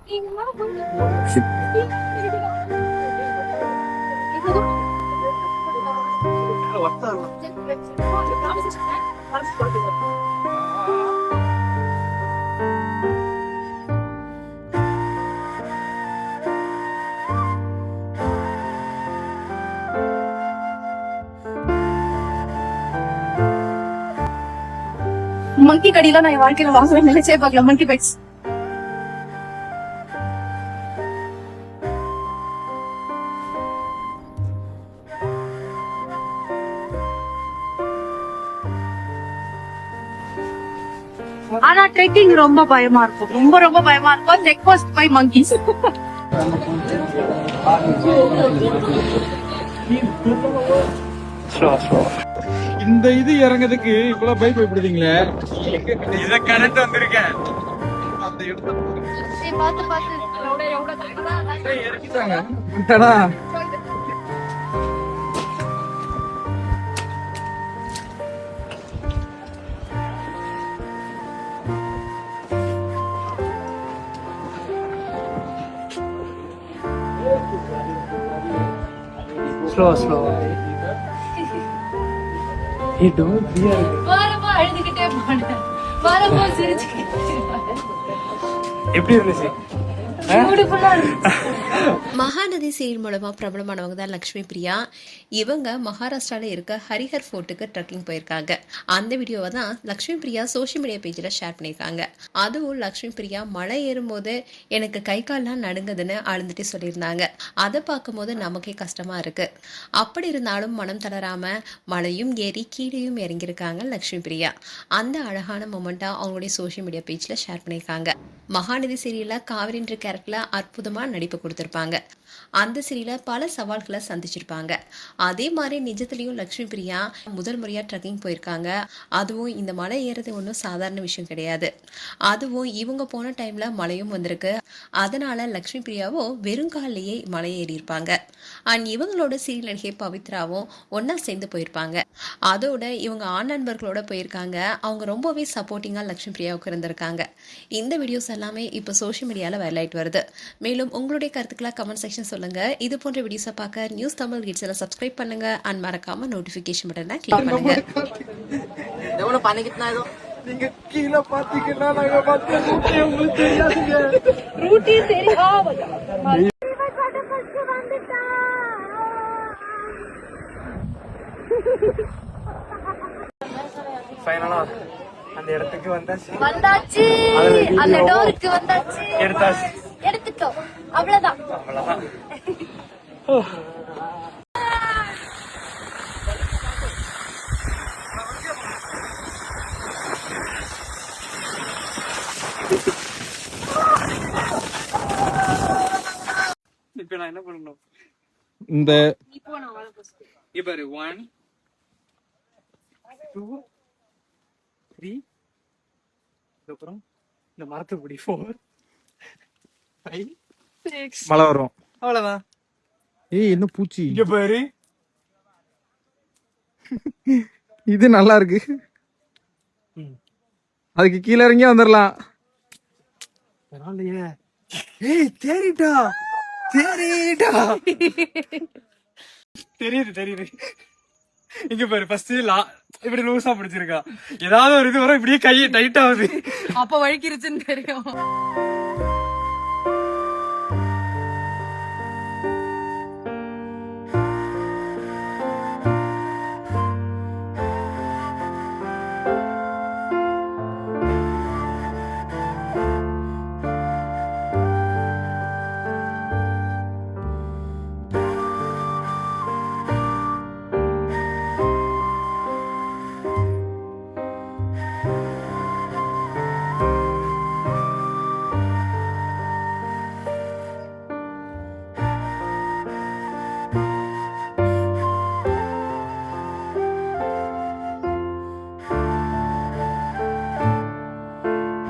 மங்கி கடியில நான் என் வாழ்க்கையில வாங்குவேன் நினைச்சே பார்க்கலாம். மங்கி பைட்ஸ் ஆனா ட்ரெக்கிங் ரொம்ப பயமா இருக்கும். ரொம்ப ரொம்ப பயமா இருக்கும். Check post by monkeys. இந்த இது இறங்கிறதுக்கு இவ்வளவு பயப்படுறீங்களே. இத கடந்து வந்திருக்கேன். அந்த இடத்துல பார்த்து பார்த்து இறக்கிட்டாங்க. விட்டடா. Slow slow. வாரமா அழுதுகிட்டே போனேன். வாரமா சிரிச்சுக்கிட்டே எப்படி இருந்துச்சு? மகாநதி சீரியல் மூலமா பிரபலமானவங்க தான் லக்ஷ்மி பிரியா. இவங்க மகாராஷ்டிரால இருக்க ஹரிஹர் ஃபோர்ட்டுக்கு ட்ரெக்கிங் போயிருக்காங்க. அந்த வீடியோவை தான் லக்ஷ்மி பிரியா சோஷியல் மீடியா பேஜ்ல ஷேர் பண்ணியிருக்காங்க. அதுவும் லக்ஷ்மி பிரியா மலை ஏறும் போது எனக்கு கை கால்லாம் நடுங்குதுன்னு அழுந்துட்டு சொல்லியிருந்தாங்க. அதை பார்க்கும் போது நமக்கே கஷ்டமா இருக்கு. அப்படி இருந்தாலும் மனம் தளராம மலையும் ஏறி கீழேயும் இறங்கியிருக்காங்க லக்ஷ்மி பிரியா. அந்த அழகான மொமெண்டா அவங்களுடைய சோஷியல் மீடியா பேஜ்ல ஷேர் பண்ணியிருக்காங்க. மகாநதி சீரியல்ல காவிரின்ற கேரக்டர்ல அற்புதமா நடிப்பு கொடுத்திருப்பாங்க. அந்த சீரியல்ல பல சவால்களை சந்திச்சிருப்பாங்க. அதே மாதிரி நிஜத்திலையும் லக்ஷ்மி பிரியா முதல் முறையா ட்ரெக்கிங் போயிருக்காங்க. அதுவும் இந்த மலை ஏறது ஒன்றும் சாதாரண விஷயம் கிடையாது. அதுவும் இவங்க போன டைம்ல மழையும் வந்திருக்கு. அதனால லக்ஷ்மி பிரியாவோ வெறுங்காலையே மலை ஏறி இருப்பாங்க. அண்ட் இவங்களோட சீரியல் நடிகை பவித்ராவும் ஒன்னா சேர்ந்து போயிருப்பாங்க. அதோட இவங்க ஆண் நண்பர்களோட போயிருக்காங்க. அவங்க ரொம்பவே சப்போர்ட்டிங்கா லக்ஷ்மி பிரியாவுக்கு இருந்திருக்காங்க. இந்த வீடியோஸ் எல்லாமே இப்போ சோஷியல் மீடியால வைரல் ஆயிட்டு வருது. மேலும் உங்களுடைய கருத்துக்களை கமெண்ட் செக்ஷன் சொல்லுங்க. இது போன்ற வீடியோஸை பார்க்க நியூஸ் தமிழ் கிட்ஸ்ல சப்ஸ்கிரைப் பண்ணுங்க அண்ட் மறக்காம நோட்டிபிகேஷன் பட்டனை கிளிக் பண்ணுங்க. எவ்வளவு பண்ணிக்கிட்டா ஏதோ நீங்க கீழே பாத்தீங்கன்னா நாங்க பார்த்த ரூட்டே உங்களுக்கு தெரியாதுங்க. ரூட்டே தெரியாது. ஃபைனலா அந்த இடத்துக்கு வந்தாச்சு. அந்த டோருக்கு வந்தாச்சு. எடுத்தாச்சு. எடுத்துட்டோம். அவ்வளவுதான். இப்ப நான் என்ன பண்ணணும்? இந்த இப்ப 1 2 3 அப்புறம் இந்த மரத்துக்குடி 4 5 6 மழை வரும். அவ்வளவுதான். ஏய் என்ன பூச்சி இங்க பாரு. இது நல்லா இருக்கு. அதுக்கு கீழே இறங்கி வந்துடலாம். பரவாயில்லையே. ஏய் தேறிட்டா தேறிட்டா. தெரியுது. இங்க பாரு ஃபர்ஸ்ட் இப்படி லூசா பிடிச்சிருக்கா. ஏதாவது ஒரு இது வரும் இப்படியே கை டைட் ஆகுது. அப்ப வழுக்கிருச்சுன்னு தெரியும்.